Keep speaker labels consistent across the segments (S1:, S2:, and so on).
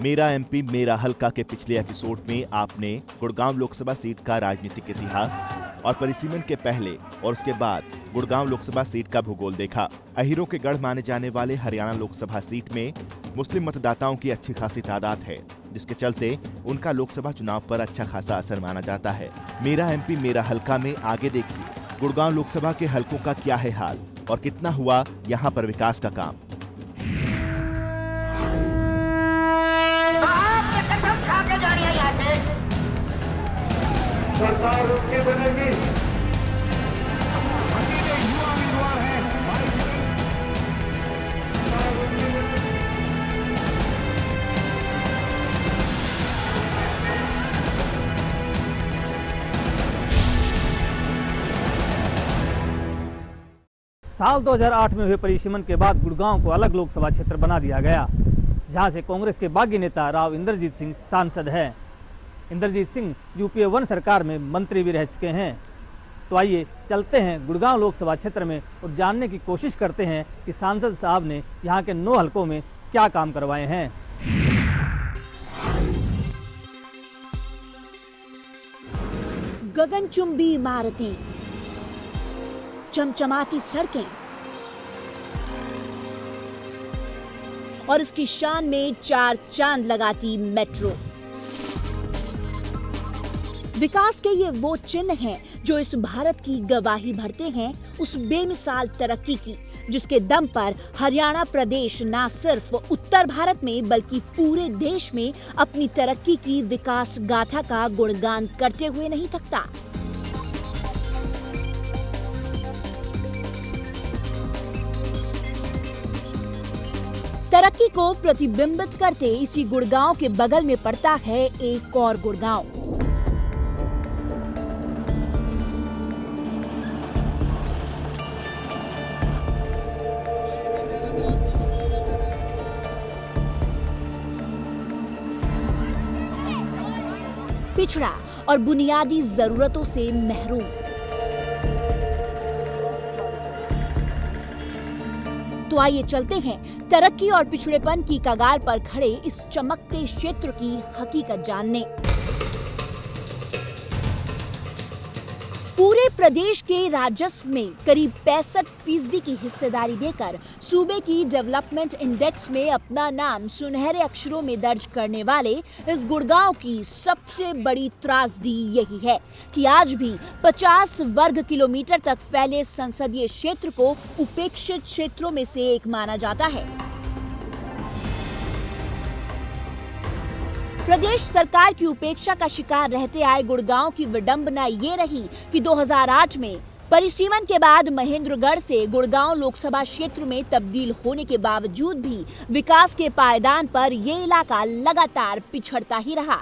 S1: मेरा एमपी मेरा हलका के पिछले एपिसोड में आपने गुड़गांव लोकसभा सीट का राजनीतिक इतिहास और परिसीमन के पहले और उसके बाद गुड़गांव लोकसभा सीट का भूगोल देखा। अहीरों के गढ़ माने जाने वाले हरियाणा लोकसभा सीट में मुस्लिम मतदाताओं की अच्छी खासी तादाद है, जिसके चलते उनका लोकसभा चुनाव पर अच्छा खासा असर माना जाता है। मेरा एमपी मेरा हलका में आगे देखिए गुड़गांव लोकसभा के हलकों का क्या है हाल और कितना हुआ यहाँ पर विकास का काम।
S2: सरकार उसकी बनेगी।
S3: साल 2008 में हुए परिसीमन के बाद गुड़गांव को अलग लोकसभा क्षेत्र बना दिया गया, जहां से कांग्रेस के बागी नेता राव इंद्रजीत सिंह सांसद हैं। इंद्रजीत सिंह यूपीए 1 सरकार में मंत्री भी रह चुके हैं। तो आइए चलते हैं गुड़गांव लोकसभा क्षेत्र में और जानने की कोशिश करते हैं कि सांसद साहब ने यहां के 9 हलकों में क्या काम करवाए हैं।
S4: गगनचुंबी इमारतें, चमचमाती सड़कें और इसकी शान में 4 चांद लगाती मेट्रो। विकास के ये वो चिन्ह हैं जो इस भारत की गवाही भरते हैं उस बेमिसाल तरक्की की, जिसके दम पर हरियाणा प्रदेश न सिर्फ उत्तर भारत में बल्कि पूरे देश में अपनी तरक्की की विकास गाथा का गुणगान करते हुए नहीं थकता। तरक्की को प्रतिबिंबित करते इसी गुड़गांव के बगल में पड़ता है एक और गुड़गांव। पिछड़ा और बुनियादी जरूरतों से महरूम। तो आइए चलते हैं तरक्की और पिछड़ेपन की कगार पर खड़े इस चमकते क्षेत्र की हकीकत जानने। पूरे प्रदेश के राजस्व में करीब 65% की हिस्सेदारी देकर सूबे की डेवलपमेंट इंडेक्स में अपना नाम सुनहरे अक्षरों में दर्ज करने वाले इस गुड़गांव की सबसे बड़ी त्रासदी यही है कि आज भी 50 वर्ग किलोमीटर तक फैले संसदीय क्षेत्र को उपेक्षित क्षेत्रों में से एक माना जाता है। प्रदेश सरकार की उपेक्षा का शिकार रहते आए गुड़गांव की विडंबना ये रही कि 2008 में परिसीमन के बाद महेंद्रगढ़ से गुड़गांव लोकसभा क्षेत्र में तब्दील होने के बावजूद भी विकास के पायदान पर ये इलाका लगातार पिछड़ता ही रहा।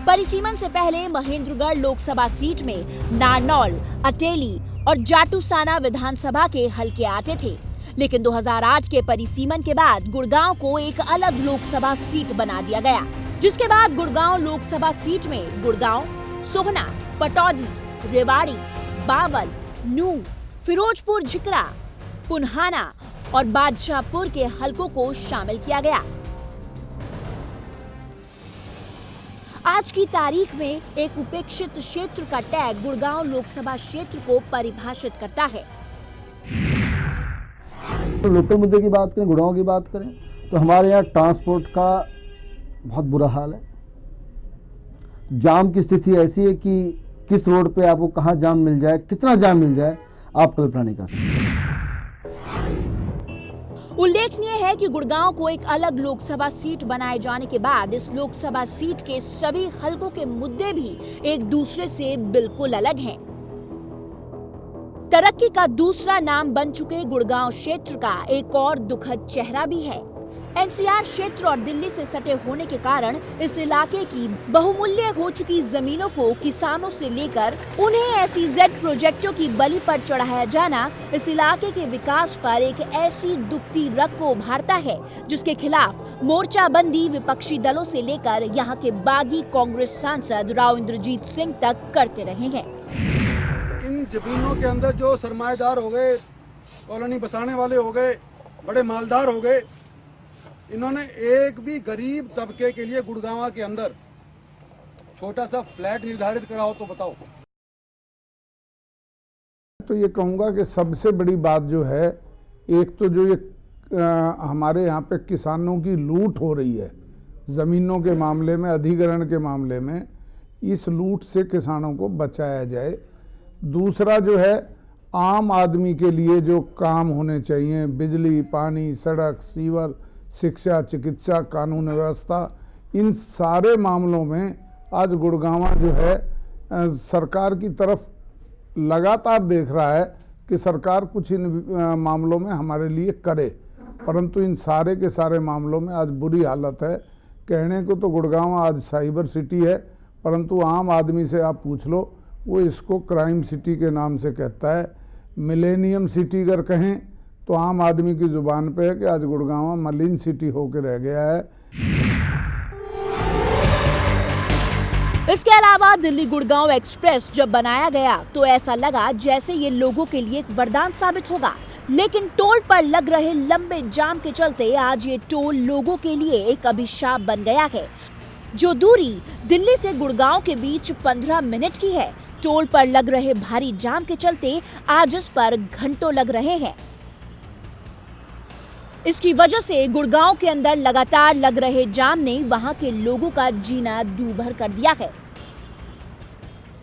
S4: परिसीमन से पहले महेंद्रगढ़ लोकसभा सीट में नारनौल, अटेली और जाटूसाना विधानसभा के हलके आते थे, लेकिन 2008 के परिसीमन के बाद गुड़गांव को एक अलग लोकसभा सीट बना दिया गया, जिसके बाद गुड़गांव लोकसभा सीट में गुड़गांव, सोहना, पटौदी, रेवाड़ी, बावल, नूंह, फिरोजपुर झिकरा, पुन्हाना और बादशाहपुर के हलकों को शामिल किया गया। आज की तारीख में एक उपेक्षित क्षेत्र का टैग गुड़गांव लोकसभा क्षेत्र को परिभाषित करता है।
S5: तो लोकल मुद्दे की बात करें, गुड़गांव की बात करें, तो हमारे यहाँ ट्रांसपोर्ट का बहुत बुरा हाल है। जाम की स्थिति ऐसी है कि किस रोड पे आपको कहाँ जाम मिल जाए, कितना जाम मिल जाए, आप कल्पना नहीं कर सकते।
S4: उल्लेखनीय है कि गुड़गांव को एक अलग लोकसभा सीट बनाए जाने के बाद इस लोकसभा सीट के सभी हलकों के मुद्दे भी एक दूसरे से बिल्कुल अलग हैं। तरक्की का दूसरा नाम बन चुके गुड़गांव क्षेत्र का एक और दुखद चेहरा भी है। एनसीआर क्षेत्र और दिल्ली से सटे होने के कारण इस इलाके की बहुमूल्य हो चुकी जमीनों को किसानों से लेकर उन्हें एसईजेड प्रोजेक्टों की बलि पर चढ़ाया जाना इस इलाके के विकास पर एक ऐसी दुखती रग को उभारता है जिसके खिलाफ मोर्चाबंदी विपक्षी दलों से लेकर यहाँ के बागी कांग्रेस सांसद राव इंद्रजीत सिंह तक करते रहे हैं।
S6: इन जमीनों के अंदर जो सरमाएदार हो गए, कॉलोनी बसाने वाले हो गए, बड़े मालदार हो गए, इन्होंने एक भी गरीब तबके के लिए गुड़गांव के अंदर छोटा सा फ्लैट निर्धारित करा हो तो बताओ।
S2: तो ये कहूँगा कि सबसे बड़ी बात जो है, एक तो जो ये हमारे यहाँ पे किसानों की लूट हो रही है ज़मीनों के मामले में, अधिग्रहण के मामले में, इस लूट से किसानों को बचाया जाए। दूसरा जो है, आम आदमी के लिए जो काम होने चाहिए, बिजली, पानी, सड़क, सीवर, शिक्षा, चिकित्सा, कानून व्यवस्था, इन सारे मामलों में आज गुड़गांव जो है सरकार की तरफ लगातार देख रहा है कि सरकार कुछ इन मामलों में हमारे लिए करे, परंतु इन सारे के सारे मामलों में आज बुरी हालत है। कहने को तो गुड़गांव आज साइबर सिटी है, परंतु आम आदमी से आप पूछ लो, वो इसको क्राइम सिटी के नाम से कहता है। मिलेनियम सिटी अगर कहें तो आम आदमी की जुबान पे है कि आज गुड़गांव मलिन सिटी होकर रह गया है।
S4: इसके अलावा दिल्ली गुड़गांव एक्सप्रेस जब बनाया गया तो ऐसा लगा जैसे ये लोगों के लिए एक वरदान साबित होगा, लेकिन टोल पर लग रहे लंबे जाम के चलते आज ये टोल लोगों के लिए एक अभिशाप बन गया है। जो दूरी दिल्ली से गुड़गांव के बीच 15 मिनट की है, टोल पर लग रहे भारी जाम के चलते आज इस पर घंटों लग रहे हैं। इसकी वजह से गुड़गांव के अंदर लगातार लग रहे जाम ने वहां के लोगों का जीना दूभर कर दिया है।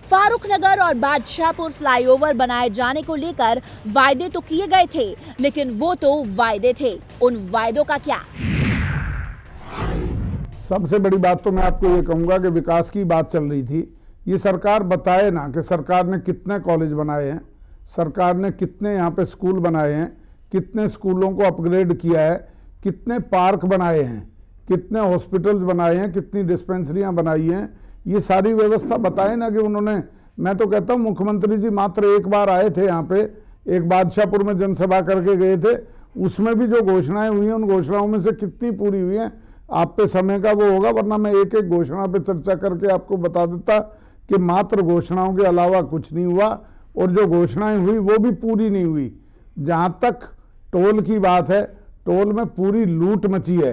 S4: फारूक नगर और बादशाहपुर फ्लाईओवर बनाए जाने को लेकर वायदे तो किए गए थे, लेकिन वो तो वायदे थे, उन वायदों का क्या?
S2: सबसे बड़ी बात तो मैं आपको ये कहूँगा कि विकास की बात चल रही थी। ये सरकार बताए ना कि सरकार ने कितने कॉलेज बनाए हैं, सरकार ने कितने यहाँ पे स्कूल बनाए हैं, कितने स्कूलों को अपग्रेड किया है, कितने पार्क बनाए हैं, कितने हॉस्पिटल्स बनाए हैं, कितनी डिस्पेंसरियां बनाई हैं, ये सारी व्यवस्था बताए ना कि उन्होंने। मैं तो कहता हूँ मुख्यमंत्री जी मात्र एक बार आए थे यहाँ पे, एक बादशाहपुर में जनसभा करके गए थे, उसमें भी जो घोषणाएं हुई हैं उन घोषणाओं में से कितनी पूरी हुई हैं आप पे समय का वो होगा, वरना मैं एक एक घोषणा पे चर्चा करके आपको बता देता कि मात्र घोषणाओं के अलावा कुछ नहीं हुआ, और जो घोषणाएं हुई वो भी पूरी नहीं हुई। जहाँ तक टोल की बात है, टोल में पूरी लूट मची है।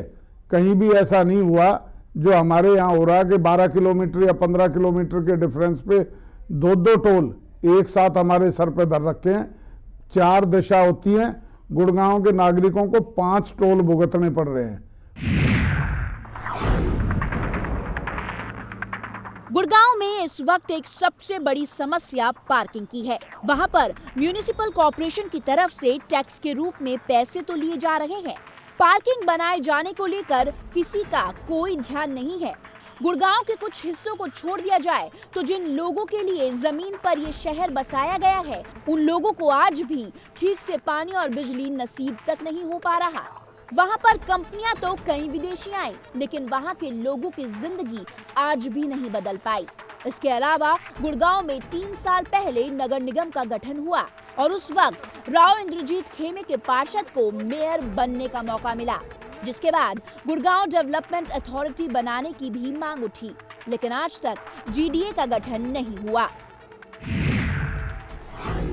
S2: कहीं भी ऐसा नहीं हुआ जो हमारे यहाँ हो रहा है कि 12 किलोमीटर या 15 किलोमीटर के डिफरेंस पे 2-2 टोल एक साथ हमारे सर पे धर रखे हैं। 4 दिशा होती हैं, गुड़गांव के नागरिकों को 5 टोल भुगतने पड़ रहे हैं।
S4: गुड़गांव में इस वक्त एक सबसे बड़ी समस्या पार्किंग की है। वहां पर म्युनिसिपल कॉर्पोरेशन की तरफ से टैक्स के रूप में पैसे तो लिए जा रहे हैं, पार्किंग बनाए जाने को लेकर किसी का कोई ध्यान नहीं है। गुड़गांव के कुछ हिस्सों को छोड़ दिया जाए तो जिन लोगों के लिए जमीन पर ये शहर बसाया गया है, उन लोगों को आज भी ठीक से पानी और बिजली नसीब तक नहीं हो पा रहा। वहां पर कंपनियां तो कई विदेशी आई, लेकिन वहां के लोगों की जिंदगी आज भी नहीं बदल पाई। इसके अलावा गुड़गांव में 3 साल पहले नगर निगम का गठन हुआ और उस वक्त राव इंद्रजीत खेमे के पार्षद को मेयर बनने का मौका मिला, जिसके बाद गुड़गांव डेवलपमेंट अथॉरिटी बनाने की भी मांग उठी, लेकिन आज तक जीडीए का गठन नहीं हुआ।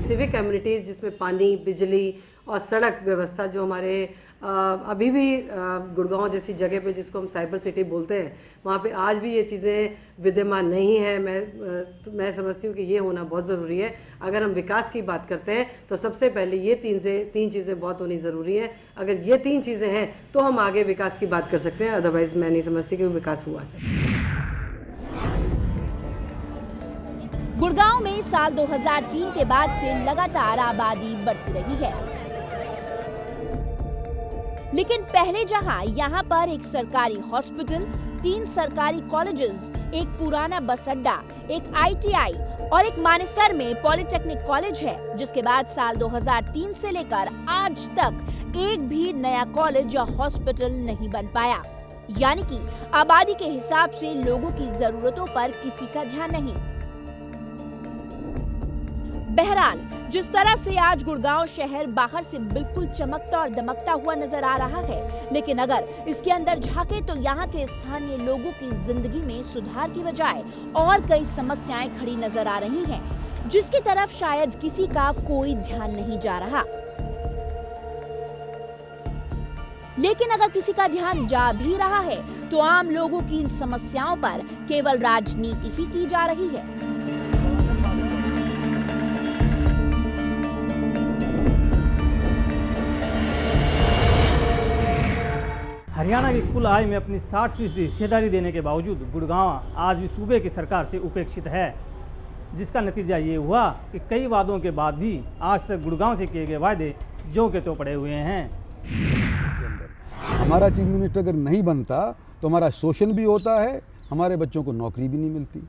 S7: सिविक कम्युनिटीज़ जिसमें पानी, बिजली और सड़क व्यवस्था जो हमारे अभी भी गुड़गांव जैसी जगह पे जिसको हम साइबर सिटी बोलते हैं, वहाँ पे आज भी ये चीज़ें विद्यमान नहीं है। मैं समझती हूँ कि ये होना बहुत ज़रूरी है। अगर हम विकास की बात करते हैं तो सबसे पहले ये तीन चीज़ें बहुत होनी ज़रूरी है। अगर ये 3 चीज़ें हैं तो हम आगे विकास की बात कर सकते हैं, अदरवाइज़ मैं नहीं समझती कि वो विकास हुआ है।
S4: गुड़गांव में साल 2003 के बाद से लगातार आबादी बढ़ती रही है, लेकिन पहले जहां यहां पर एक सरकारी हॉस्पिटल, 3 सरकारी कॉलेजेस, एक पुराना बस अड्डा, एक आईटीआई और एक मानेसर में पॉलिटेक्निक कॉलेज है, जिसके बाद साल 2003 से लेकर आज तक एक भी नया कॉलेज या हॉस्पिटल नहीं बन पाया। यानी कि आबादी के हिसाब से लोगों की जरूरतों पर किसी का ध्यान नहीं। बहरहाल, जिस तरह से आज गुड़गांव शहर बाहर से बिल्कुल चमकता और दमकता हुआ नजर आ रहा है, लेकिन अगर इसके अंदर झांके तो यहाँ के स्थानीय लोगों की जिंदगी में सुधार की बजाय और कई समस्याएं खड़ी नजर आ रही हैं, जिसकी तरफ शायद किसी का कोई ध्यान नहीं जा रहा। लेकिन अगर किसी का ध्यान जा भी रहा है तो आम लोगों की इन समस्याओं पर केवल राजनीति ही की जा रही है।
S3: हरियाणा की कुल आय में अपनी 60% हिस्सेदारी देने के बावजूद गुड़गांव आज भी सूबे की सरकार से उपेक्षित है, जिसका नतीजा ये हुआ कि कई वादों के बाद भी आज तक गुड़गांव से किए गए वादे ज्यों के त्यों पड़े हुए हैं।
S6: हमारा चीफ मिनिस्टर अगर नहीं बनता तो हमारा शोषण भी होता है, हमारे बच्चों को नौकरी भी नहीं मिलती।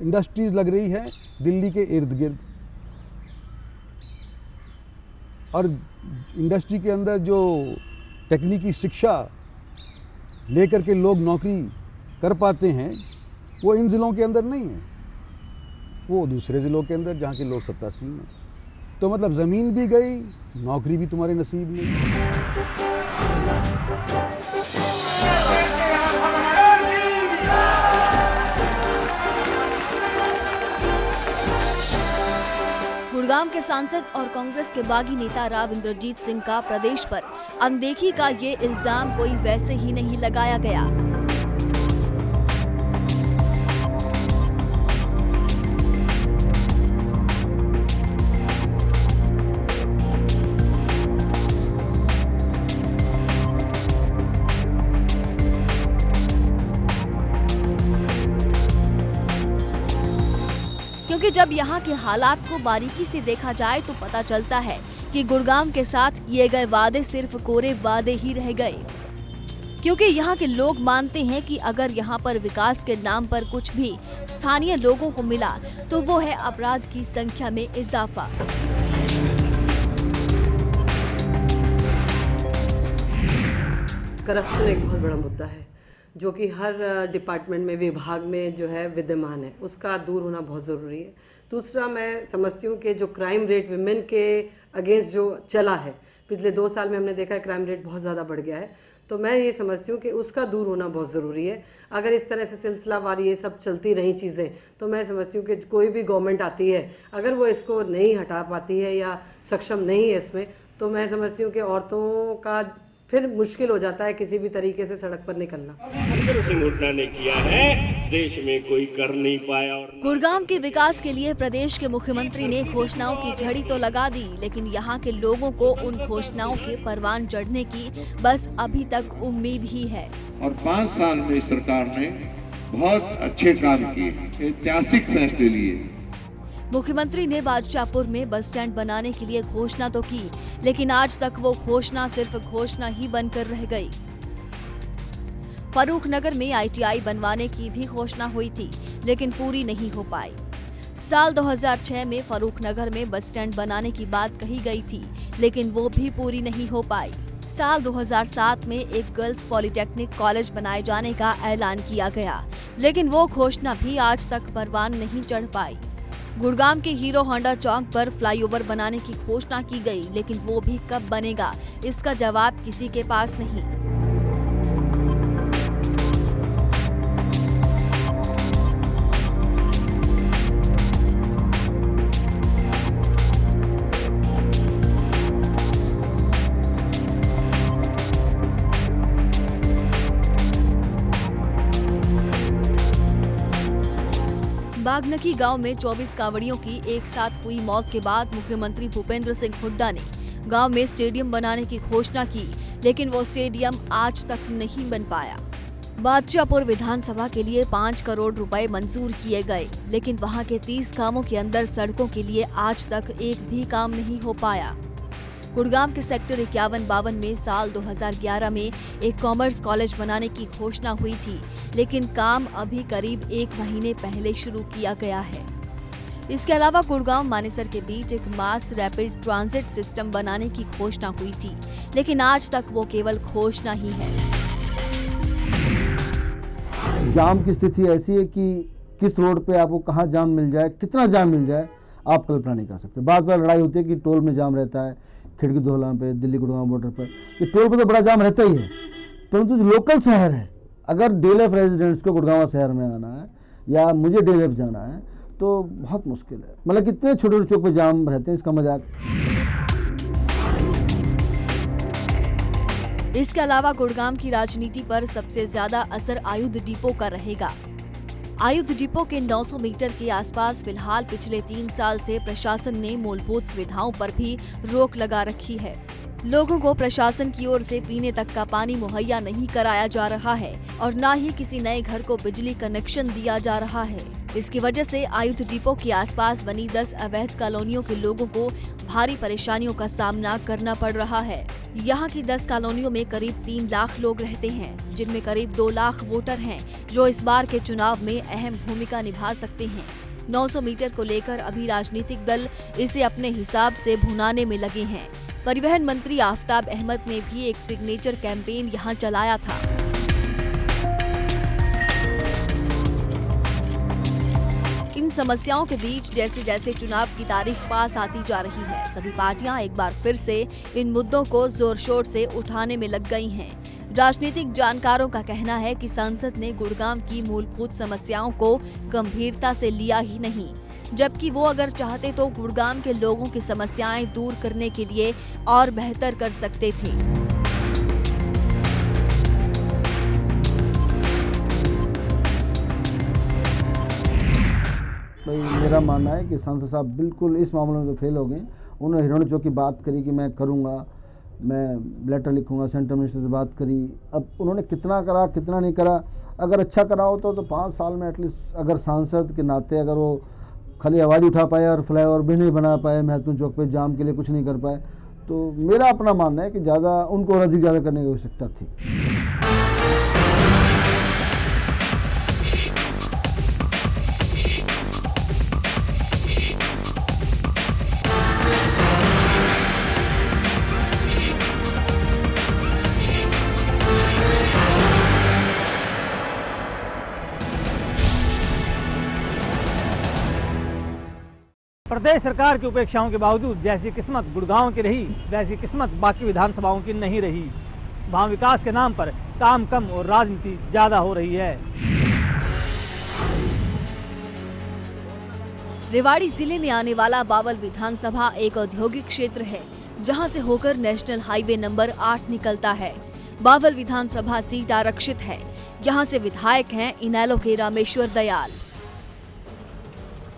S6: इंडस्ट्रीज लग रही है दिल्ली के इर्द गिर्द, और इंडस्ट्री के अंदर जो तकनीकी शिक्षा लेकर के लोग नौकरी कर पाते हैं वो इन ज़िलों के अंदर नहीं है, वो दूसरे ज़िलों के अंदर जहाँ के लोग सत्तासीन हैं। तो मतलब ज़मीन भी गई, नौकरी भी तुम्हारे नसीब नहीं।
S8: गुड़गांव के सांसद और कांग्रेस के बागी नेता राव इंद्रजीत सिंह का प्रदेश पर अनदेखी का ये इल्जाम कोई वैसे ही नहीं लगाया गया। क्योंकि जब यहाँ के हालात को बारीकी से देखा जाए तो पता चलता है कि गुड़गांव के साथ किए गए वादे सिर्फ कोरे वादे ही रह गए। क्योंकि यहाँ के लोग मानते हैं कि अगर यहाँ पर विकास के नाम पर कुछ भी स्थानीय लोगों को मिला तो वो है अपराध की संख्या में इजाफा।
S7: करप्शन एक बहुत बड़ा मुद्दा है जो कि हर डिपार्टमेंट में, विभाग में जो है विद्यमान है, उसका दूर होना बहुत ज़रूरी है। दूसरा, मैं समझती हूँ कि जो क्राइम रेट विमेन के अगेंस्ट जो चला है पिछले 2 साल में, हमने देखा है क्राइम रेट बहुत ज़्यादा बढ़ गया है। तो मैं ये समझती हूँ कि उसका दूर होना बहुत ज़रूरी है। अगर इस तरह से सिलसिलावार ये सब चलती रही चीज़ें तो मैं समझती हूँ कि कोई भी गवर्नमेंट आती है, अगर वो इसको नहीं हटा पाती है या सक्षम नहीं है इसमें, तो मैं समझती हूँ कि औरतों का फिर मुश्किल हो जाता है किसी भी तरीके से सड़क पर निकलना।
S9: घटना ने किया है, देश में कोई कर नहीं पाया। और
S8: गुड़गांव के विकास के लिए प्रदेश के मुख्यमंत्री ने घोषणाओं की झड़ी तो लगा दी, लेकिन यहाँ के लोगों को उन घोषणाओं के परवान चढ़ने की बस अभी तक उम्मीद ही है।
S10: और 5 साल में सरकार ने बहुत अच्छे काम किए, ऐतिहासिक फैसले लिए।
S8: मुख्यमंत्री ने बादशाहपुर में बस स्टैंड बनाने के लिए घोषणा तो की, लेकिन आज तक वो घोषणा सिर्फ घोषणा ही बनकर रह गई। फरूखनगर में ITI बनवाने की भी घोषणा हुई थी, लेकिन पूरी नहीं हो पाई। साल 2006 में फरूखनगर में बस स्टैंड बनाने की बात कही गई थी, लेकिन वो भी पूरी नहीं हो पाई। साल 2007 में एक गर्ल्स पॉलिटेक्निक कॉलेज बनाए जाने का ऐलान किया गया, लेकिन वो घोषणा भी आज तक परवान नहीं चढ़ पाई। गुड़गांव के हीरो होंडा चौक पर फ्लाईओवर बनाने की घोषणा की गई, लेकिन वो भी कब बनेगा इसका जवाब किसी के पास नहीं। बागनकी गांव में 24 कांवड़ियों की एक साथ हुई मौत के बाद मुख्यमंत्री भूपेंद्र सिंह हुड्डा ने गांव में स्टेडियम बनाने की घोषणा की, लेकिन वो स्टेडियम आज तक नहीं बन पाया। बादशाहपुर विधानसभा के लिए 5 करोड़ रुपए मंजूर किए गए, लेकिन वहां के 30 गांवों के अंदर सड़कों के लिए आज तक एक भी काम नहीं हो पाया। गुड़गांव के सेक्टर 51-52 में साल 2011 में एक कॉमर्स कॉलेज बनाने की घोषणा हुई थी, लेकिन काम अभी करीब 1 महीने पहले शुरू किया गया है। इसके अलावा गुड़गांव मानेसर के बीच एक मास रैपिड ट्रांजिट सिस्टम बनाने की घोषणा हुई थी, लेकिन आज तक वो केवल घोषणा ही है।
S5: जाम की स्थिति ऐसी है कि किस रोड पे आपको कहाँ जाम मिल जाए, कितना जाम मिल जाए, आप कल्पना नहीं कर सकते। बार बार लड़ाई होती है कि टोल में जाम रहता है, खिड़की दोहला पे, दिल्ली गुड़गांव बॉर्डर पर, ये टोल पे तो बड़ा जाम रहता ही है। परंतु जो लोकल शहर है, अगर DLF रेजिडेंट्स को गुड़गांव शहर में आना है या मुझे DLF जाना है तो बहुत मुश्किल है। मतलब कितने छोटे छोटे चौक पे जाम रहते हैं, इसका मजाक।
S8: इसके अलावा गुड़गांव की राजनीति पर सबसे ज्यादा असर आयुध डिपो का रहेगा। आयुध डिपो के 900 मीटर के आसपास फिलहाल पिछले 3 साल से प्रशासन ने मूलभूत सुविधाओं पर भी रोक लगा रखी है। लोगों को प्रशासन की ओर से पीने तक का पानी मुहैया नहीं कराया जा रहा है और न ही किसी नए घर को बिजली कनेक्शन दिया जा रहा है। इसकी वजह से आयुध डिपो के आसपास बनी 10 अवैध कॉलोनियों के लोगों को भारी परेशानियों का सामना करना पड़ रहा है। यहाँ की 10 कॉलोनियों में करीब 3 लाख लोग रहते हैं, जिनमें करीब 2 लाख वोटर हैं, जो इस बार के चुनाव में अहम भूमिका निभा सकते हैं। 900 मीटर को लेकर अभी राजनीतिक दल इसे अपने हिसाब से भुनाने में लगे हैं। परिवहन मंत्री आफ्ताब अहमद ने भी एक सिग्नेचर कैंपेन यहाँ चलाया था। इन समस्याओं के बीच जैसे जैसे चुनाव की तारीख पास आती जा रही है, सभी पार्टियां एक बार फिर से इन मुद्दों को जोर शोर से उठाने में लग गई हैं। राजनीतिक जानकारों का कहना है कि संसद ने गुड़गांव की मूलभूत समस्याओं को गंभीरता से लिया ही नहीं, जबकि वो अगर चाहते तो गुड़गांव के लोगों की समस्याएं दूर करने के लिए और बेहतर कर सकते थे।
S5: भाई मेरा मानना है कि सांसद साहब बिल्कुल इस मामले में तो फेल हो गए। उन्होंने हिरण चौक की बात करी कि मैं करूंगा, मैं लेटर लिखूंगा, सेंट्रल मिनिस्टर से बात करी। अब उन्होंने कितना करा कितना नहीं करा, अगर अच्छा करा होता तो 5 साल में एटलीस्ट अगर सांसद के नाते अगर वो खाली आवाज़ उठा पाए और फ्लाईओवर भी नहीं बना पाए, महत्वपूर्ण चौक पे जाम के लिए कुछ नहीं कर पाए, तो मेरा अपना मानना है कि ज़्यादा उनको और अधिक ज़्यादा करने की आवश्यकता थी।
S3: प्रदेश सरकार की उपेक्षाओं के बावजूद जैसी किस्मत गुड़गांव की रही, वैसी किस्मत बाकी विधानसभाओं की नहीं रही। वहां विकास के नाम पर काम कम और राजनीति ज्यादा हो रही है।
S8: रेवाड़ी जिले में आने वाला बावल विधानसभा एक औद्योगिक क्षेत्र है, जहां से होकर नेशनल हाईवे नंबर 8 निकलता है। बावल विधानसभा सीट आरक्षित है। यहां से विधायक हैं इनेलो के रामेश्वर दयाल।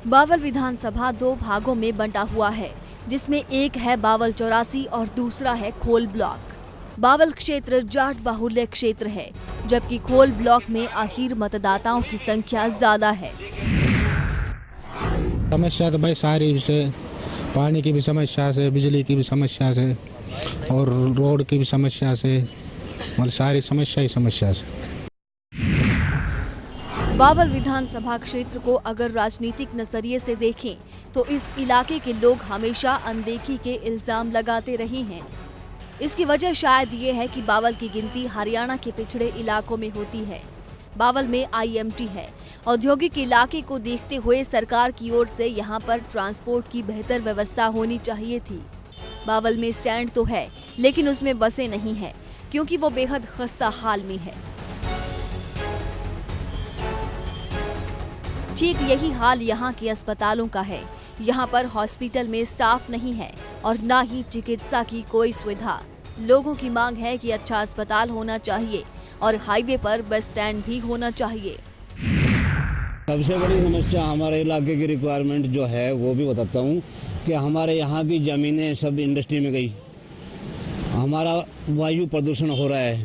S8: बावल विधानसभा 2 भागों में बंटा हुआ है, जिसमें एक है बावल 84 और दूसरा है खोल ब्लॉक। बावल क्षेत्र जाट बाहुल्य क्षेत्र है, जबकि खोल ब्लॉक में आखिर मतदाताओं की संख्या ज्यादा है।
S11: समस्या तो भाई सारी से, पानी की भी समस्या से, बिजली की भी समस्या से और रोड की भी समस्या से, मतलब सारी समस्या ही समस्या से।
S8: बावल विधानसभा क्षेत्र को अगर राजनीतिक नजरिए से देखें तो इस इलाके के लोग हमेशा अनदेखी के इल्जाम लगाते रहे हैं। इसकी वजह शायद ये है कि बावल की गिनती हरियाणा के पिछड़े इलाकों में होती है। बावल में IMT है। औद्योगिक इलाके को देखते हुए सरकार की ओर से यहाँ पर ट्रांसपोर्ट की बेहतर व्यवस्था होनी चाहिए थी। बावल में स्टैंड तो है, लेकिन उसमें बसें नहीं है, क्योंकि वो बेहद खस्ता हाल में है। ठीक यही हाल यहाँ के अस्पतालों का है। यहाँ पर हॉस्पिटल में स्टाफ नहीं है और न ही चिकित्सा की कोई सुविधा। लोगों की मांग है कि अच्छा अस्पताल होना चाहिए और हाईवे पर बस स्टैंड भी होना चाहिए।
S12: सबसे बड़ी समस्या हमारे इलाके की रिक्वायरमेंट जो है वो भी बताता हूँ कि हमारे यहाँ की जमीनें सब इंडस्ट्री में गई। हमारा वायु प्रदूषण हो रहा है,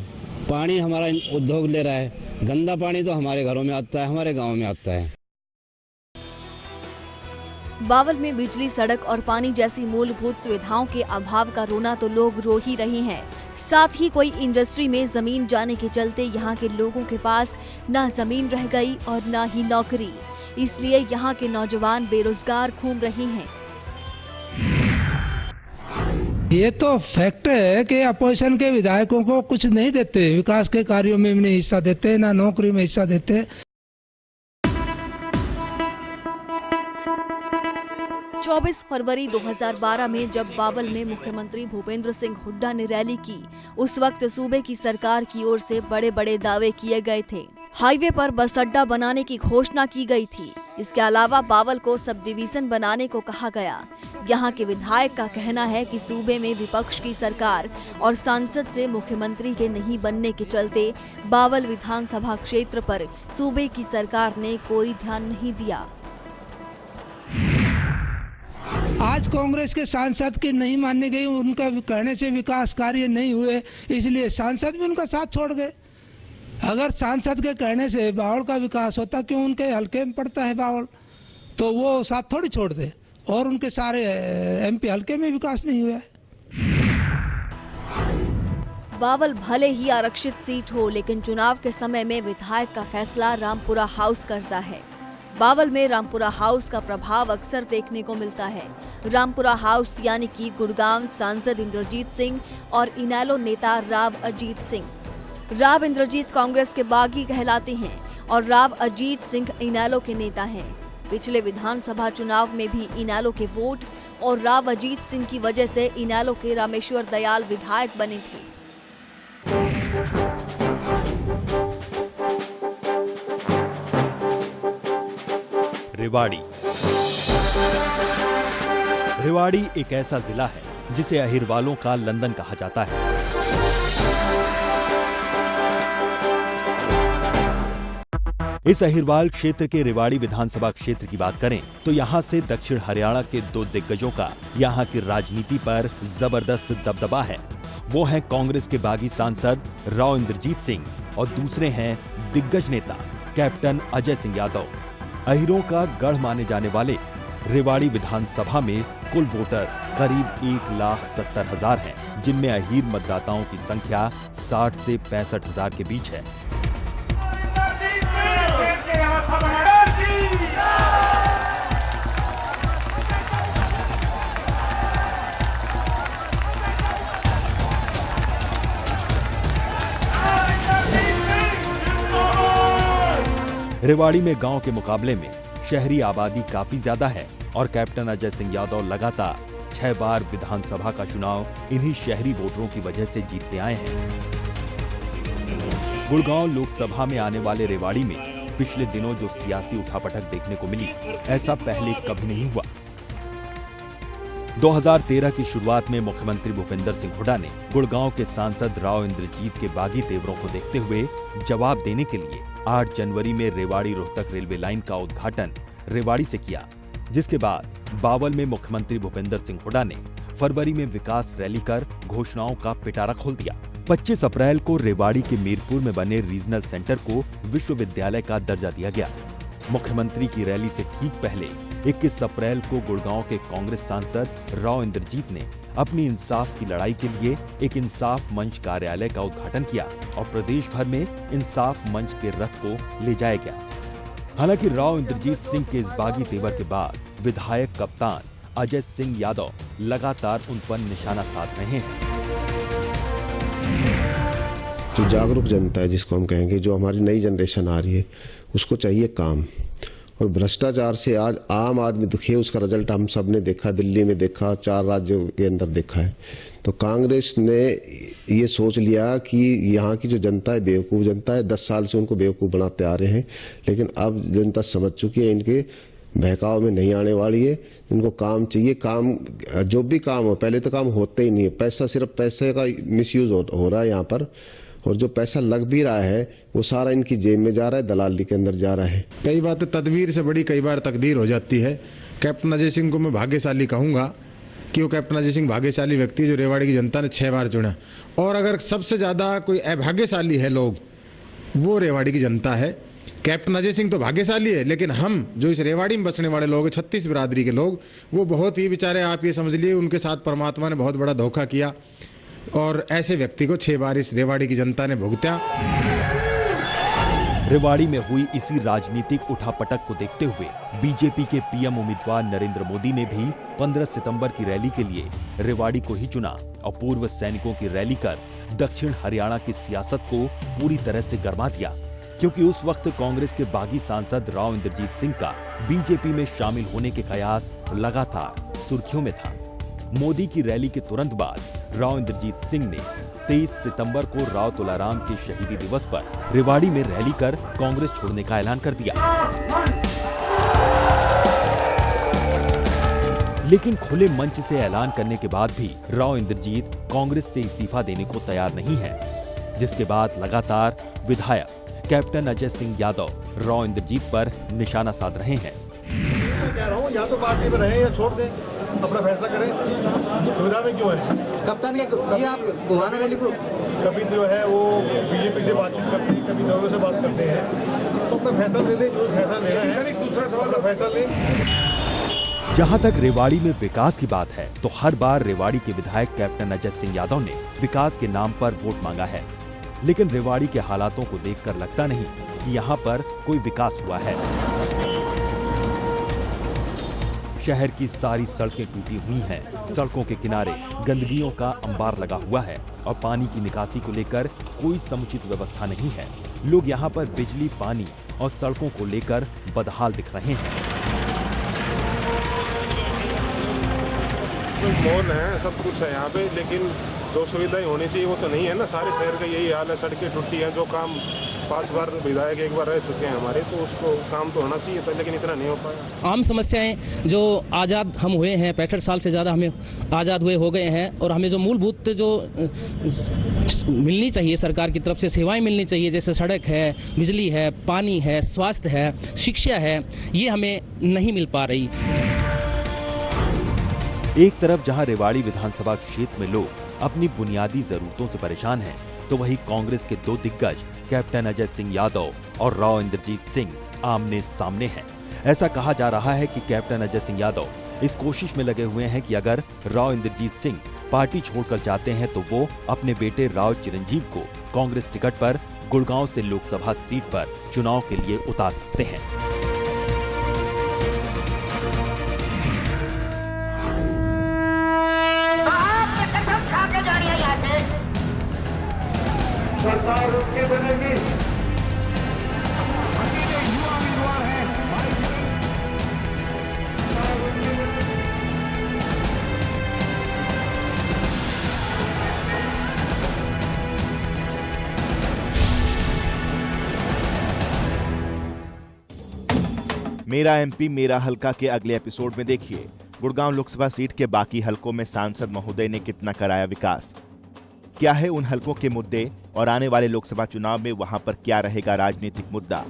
S12: पानी हमारा उद्योग ले रहा है, गंदा पानी तो हमारे घरों में आता है, हमारे गाँव में आता है।
S8: बावल में बिजली, सड़क और पानी जैसी मूलभूत सुविधाओं के अभाव का रोना तो लोग रो ही रहे हैं। साथ ही कोई इंडस्ट्री में जमीन जाने के चलते यहाँ के लोगों के पास न जमीन रह गई और न ही नौकरी। इसलिए यहाँ के नौजवान बेरोजगार घूम रहे हैं।
S11: ये तो फैक्ट है कि अपोजिशन के विधायकों को कुछ नहीं देते, विकास के कार्यों में नहीं हिस्सा देते, ना नौकरी में हिस्सा देते।
S8: 24 फरवरी 2012 में जब बावल में मुख्यमंत्री भूपेंद्र सिंह हुड्डा ने रैली की, उस वक्त सूबे की सरकार की ओर से बड़े बड़े दावे किए गए थे। हाईवे पर बस अड्डा बनाने की घोषणा की गई थी। इसके अलावा बावल को सब डिवीजन बनाने को कहा गया। यहाँ के विधायक का कहना है कि सूबे में विपक्ष की सरकार और सांसद से मुख्यमंत्री के नहीं बनने के चलते बावल विधानसभा क्षेत्र पर सूबे की सरकार ने कोई ध्यान नहीं दिया।
S11: आज कांग्रेस के सांसद की नहीं मानने गई, उनका कहने से विकास कार्य नहीं हुए, इसलिए सांसद भी उनका साथ छोड़ गए। अगर सांसद के कहने से बावल का विकास होता, क्यों उनके हल्के में पड़ता है बावल, तो वो साथ थोड़ी छोड़ दे। और उनके सारे एमपी हल्के में विकास नहीं हुआ है।
S8: बावल भले ही आरक्षित सीट हो, लेकिन चुनाव के समय में विधायक का फैसला रामपुरा हाउस करता है। बावल में रामपुरा हाउस का प्रभाव अक्सर देखने को मिलता है। रामपुरा हाउस यानी कि गुड़गांव सांसद इंद्रजीत सिंह और इनेलो नेता राव अजीत सिंह। राव इंद्रजीत कांग्रेस के बागी कहलाते हैं और राव अजीत सिंह इनेलो के नेता हैं। पिछले विधानसभा चुनाव में भी इनेलो के वोट और राव अजीत सिंह की वजह से इनेलो के रामेश्वर दयाल विधायक बने थे।
S13: रेवाड़ी एक ऐसा जिला है जिसे अहिरवालों का लंदन कहा जाता है। इस अहिरवाल क्षेत्र के रेवाड़ी विधानसभा क्षेत्र की बात करें तो यहाँ से दक्षिण हरियाणा के दो दिग्गजों का यहाँ की राजनीति पर जबरदस्त दबदबा है। वो हैं कांग्रेस के बागी सांसद राव इंद्रजीत सिंह और दूसरे हैं दिग्गज नेता कैप्टन अजय सिंह यादव। अहिरों का गढ़ माने जाने वाले रेवाड़ी विधानसभा में कुल वोटर करीब 1,70,000 हैं, जिनमें अहीर मतदाताओं की संख्या 60 से 65,000 के बीच है। रेवाड़ी में गांव के मुकाबले में शहरी आबादी काफी ज्यादा है और कैप्टन अजय सिंह यादव लगातार 6 बार विधानसभा का चुनाव इन्हीं शहरी वोटरों की वजह से जीतते आए हैं। गुड़गांव लोकसभा में आने वाले रेवाड़ी में पिछले दिनों जो सियासी उठापटक देखने को मिली, ऐसा पहले कभी नहीं हुआ। 2013 की शुरुआत में मुख्यमंत्री भूपेंद्र सिंह हुड्डा ने गुड़गांव के सांसद राव इंद्रजीत के बागी तेवरों को देखते हुए जवाब देने के लिए 8 जनवरी में रेवाड़ी रोहतक रेलवे लाइन का उद्घाटन रेवाड़ी से किया, जिसके बाद बावल में मुख्यमंत्री भूपेंद्र सिंह हुड्डा ने फरवरी में विकास रैली कर घोषणाओं का पिटारा खोल दिया। 25 अप्रैल को रेवाड़ी के मीरपुर में बने रीजनल सेंटर को विश्वविद्यालय का दर्जा दिया गया। मुख्यमंत्री की रैली से ठीक पहले 21 अप्रैल को गुड़गांव के कांग्रेस सांसद राव इंद्रजीत ने अपनी इंसाफ की लड़ाई के लिए एक इंसाफ मंच कार्यालय का उद्घाटन किया और प्रदेश भर में इंसाफ मंच के रथ को ले जाया गया। हालांकि राव इंद्रजीत सिंह के इस बागी तेवर के बाद विधायक कप्तान अजय सिंह यादव लगातार उन पर निशाना साध रहे हैं।
S14: जो जागरूक जनता है, जिसको हम कहेंगे, जो हमारी नई जनरेशन आ रही है, उसको चाहिए काम। और भ्रष्टाचार से आज आम आदमी दुखी है, उसका रिजल्ट हम सब ने देखा, दिल्ली में देखा, 4 राज्यों के अंदर देखा है। तो कांग्रेस ने ये सोच लिया कि यहाँ की जो जनता है बेवकूफ़ जनता है, 10 साल से उनको बेवकूफ़ बनाते आ रहे हैं, लेकिन अब जनता समझ चुकी है, इनके बहकाव में नहीं आने वाली है। इनको काम चाहिए, काम जो भी काम हो, पहले तो काम होते ही नहीं है, पैसा सिर्फ पैसे का मिसयूज हो रहा है यहाँ पर, और जो पैसा लग भी रहा है वो सारा इनकी जेब में जा रहा है, दलाली के अंदर जा रहा है।
S11: कई बातें तदबीर से बड़ी कई बार तकदीर हो जाती है। कैप्टन अजय सिंह को मैं भाग्यशाली कहूंगा कि वो कैप्टन अजय सिंह भाग्यशाली व्यक्ति जो रेवाड़ी की जनता ने 6 बार चुना। और अगर सबसे ज्यादा कोई अभाग्यशाली है लोग, वो रेवाड़ी की जनता है। कैप्टन अजय सिंह तो भाग्यशाली है, लेकिन हम जो इस रेवाड़ी में बसने वाले लोग, 36 बिरादरी के लोग, वो बहुत ही बेचारे, आप ये समझ लिए, उनके साथ परमात्मा ने बहुत बड़ा धोखा किया और ऐसे व्यक्ति को 6 बार इस रेवाड़ी की जनता ने भुगता।
S13: रेवाड़ी में हुई इसी राजनीतिक उठापटक को देखते हुए बीजेपी के पीएम उम्मीदवार नरेंद्र मोदी ने भी 15 सितंबर की रैली के लिए रेवाड़ी को ही चुना और पूर्व सैनिकों की रैली कर दक्षिण हरियाणा की सियासत को पूरी तरह से गरमा दिया, क्योंकि उस वक्त कांग्रेस के बागी सांसद राव इंद्रजीत सिंह का बीजेपी में शामिल होने के कयास लगातार सुर्खियों में था। मोदी की रैली के तुरंत बाद राव इंद्रजीत सिंह ने 23 सितंबर को राव तुलाराम के शहीदी दिवस पर रेवाड़ी में रैली कर कांग्रेस छोड़ने का ऐलान कर दिया। लेकिन खुले मंच से ऐलान करने के बाद भी राव इंद्रजीत कांग्रेस से इस्तीफा देने को तैयार नहीं है, जिसके बाद लगातार विधायक कैप्टन अजय सिंह यादव राव इंद्रजीत पर निशाना साध रहे हैं।
S15: मैं कह रहा हूँ या तो पार्टी में रहे या छोड़ दें, अपना फैसला करें। सुविधा में क्यों है? कप्तान ये आप गुहाना वैली को कभी जो है वो बीजेपी से बातचीत करते हैं, कभी कांग्रेस से बात करते हैं, तो अपना फैसला ले लें, जो फैसला लेना है दूसरा सवाल अपना फैसला लें।
S13: जहां तक रेवाड़ी में विकास की बात है तो हर बार रेवाड़ी के विधायक कैप्टन अजय सिंह यादव ने विकास के नाम पर वोट मांगा है, लेकिन रेवाड़ी के हालातों को देखकर लगता नहीं कि यहाँ पर कोई विकास हुआ है। शहर की सारी सड़कें टूटी हुई हैं, सड़कों के किनारे गंदगियों का अंबार लगा हुआ है और पानी की निकासी को लेकर कोई समुचित व्यवस्था नहीं है। लोग यहाँ पर बिजली, पानी और सड़कों को लेकर बदहाल दिख रहे हैं।
S16: मॉल है, सब कुछ है यहाँ पे, लेकिन जो सुविधाएं होनी चाहिए वो तो नहीं है ना। सारे शहर का यही हाल है, सड़कें टूटी हैं। जो काम 5 बार विधायक एक बार रह चुके हैं हमारे, तो उसको काम तो होना चाहिए था, लेकिन इतना नहीं हो पाया।
S17: आम समस्याएं जो आज़ाद हम हुए हैं, 65 साल से ज़्यादा हमें आज़ाद हुए हो गए हैं, और हमें जो मूलभूत जो मिलनी चाहिए सरकार की तरफ से सेवाएं मिलनी चाहिए, जैसे सड़क है, बिजली है, पानी है, स्वास्थ्य है, शिक्षा है, ये हमें नहीं मिल पा रही।
S13: एक तरफ जहां रेवाड़ी विधानसभा क्षेत्र में लोग अपनी बुनियादी जरूरतों से परेशान हैं, तो वहीं कांग्रेस के 2 दिग्गज कैप्टन अजय सिंह यादव और राव इंद्रजीत सिंह आमने सामने हैं। ऐसा कहा जा रहा है कि कैप्टन अजय सिंह यादव इस कोशिश में लगे हुए हैं कि अगर राव इंद्रजीत सिंह पार्टी छोड़कर जाते हैं तो वो अपने बेटे राव चिरंजीव को कांग्रेस टिकट पर गुड़गांव से लोकसभा सीट पर चुनाव के लिए उतार सकते हैं।
S15: सरकार रुक के बनेगी।
S1: मेरा एमपी मेरा हलका के अगले एपिसोड में देखिए गुड़गांव लोकसभा सीट के बाकी हलकों में सांसद महोदय ने कितना कराया विकास, क्या है उन हलकों के मुद्दे और आने वाले लोकसभा चुनाव में वहां पर क्या रहेगा राजनीतिक मुद्दा।